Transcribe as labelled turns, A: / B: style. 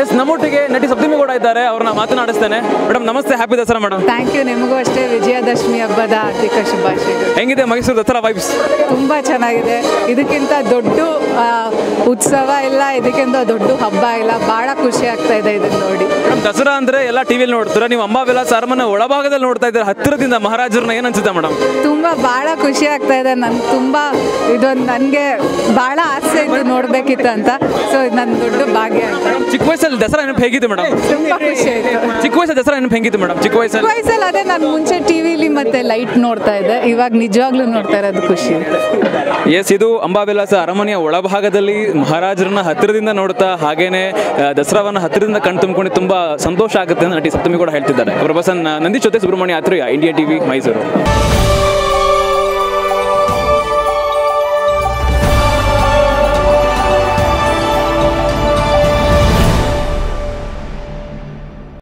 A: S ನಮ್ಮೊಟ್ಟಿಗೆ ನಟಿ ಸಪ್ತಮಿ ಕೂಡ ಇದ್ದಾರೆ, ಅವ್ರನ್ನ ಮಾತನಾಡಿಸ್ತೇನೆ. ಮೇಡಮ್ ನಮಸ್ತೆ, happy Dasara madam.
B: Thank you, ನಿಮಗೂ ಅಷ್ಟೇ ವಿಜಯದಶಮಿ ಹಬ್ಬದ ಹಾರ್ದಿಕ ಶುಭಾಶಯಗಳು.
A: ಹೆಂಗಿದೆ ಮೈಸೂರು ದಸರಾ ವೈಬ್ಸ್?
B: ತುಂಬ ಚೆನ್ನಾಗಿದೆ. ಇದಕ್ಕಿಂತ ದೊಡ್ಡ ಉತ್ಸವ ಇಲ್ಲ, ಇದಕ್ಕಿಂತ ದೊಡ್ಡ ಹಬ್ಬ ಇಲ್ಲ. ಭಾಳ ಖುಷಿ ಆಗ್ತಾ ಇದೆ ಇದನ್ನು ನೋಡಿ.
A: ಮೇಡಮ್ ದಸರಾ ಅಂದ್ರೆ ಎಲ್ಲ ಟಿವಿಯಲ್ಲಿ ನೋಡ್ತೀರಾ, ನೀವು ಅಂಬಾವಿಲಾಸ ಅರಮನೆ ಒಳಭಾಗದಲ್ಲಿ ನೋಡ್ತಾ ಇದ್ದಾರೆ ಹತ್ತಿರದಿಂದ ಮಹಾರಾಜರನ್ನ, ಏನು ಅನ್ಸುತ್ತೆ ಮೇಡಮ್?
B: ತುಂಬ ಭಾಳ ಖುಷಿ ಆಗ್ತಾ ಇದೆ. ನನ್ಗೆ ತುಂಬ ಇದೊಂದು ನನಗೆ ಭಾಳ ಆಸೆ ಇತ್ತು ನೋಡಬೇಕಿತ್ತು ಅಂತ. ಸೊ ಇದು ನನ್ನ ದೊಡ್ಡ ಭಾಗ್ಯ ಅಂತ.
A: ಚಿಕ್ಕ ವಯಸ್ಸಲ್ಲಿ ದಸರಾ ನೆನಪು ಹೇಗಿತ್ತು ಮೇಡಮ್?
B: ತುಂಬ ಖುಷಿ ಆಯಿತು.
A: ಚಿಕ್ಕ ವಯಸ್ಸಲ್ಲಿ ದಸರಾ ನೆನಪು ಹೆಂಗಿತ್ತು ಮೇಡಮ್? ಚಿಕ್ಕ
B: ವಯಸ್ಸಲ್ಲಿ ಅದೇ ನಾನು ಮುಂಚೆ ಟಿವಿಲಿ ಮತ್ತೆ ಲೈಟ್ ನೋಡ್ತಾ ಇದ್ದೆ, ಇವಾಗ ನಿಜವಾಗ್ಲೂ ನೋಡ್ತಾ ಇರೋದು ಖುಷಿ.
A: ಎಸ್, ಇದು ಅಂಬಾವಿಲಾಸ ಅರಮನೆಯ ಒಳಭಾಗದಲ್ಲಿ ಮಹಾರಾಜರನ್ನ ಹತ್ತಿರದಿಂದ ನೋಡ್ತಾ ಹಾಗೇನೆ ದಸರಾವನ್ನ ಹತ್ತಿರದಿಂದ ಕಣ್ ತುಂಬಿಕೊಂಡು ತುಂಬಾ ಸಂತೋಷ ಆಗುತ್ತೆ ಅಂತ ನಟಿ ಸಪ್ತಮಿ ಕೂಡ ಹೇಳ್ತಿದ್ದಾರೆ. ಪ್ರೊಫೆಸರ್ ನಂದೀಶ್ ಜೊತೆ ಸುಬ್ರಹ್ಮಣ್ಯ ಆತ್ರೇಯ, ಇಂಡಿಯಾ ಟಿವಿ, ಮೈಸೂರು.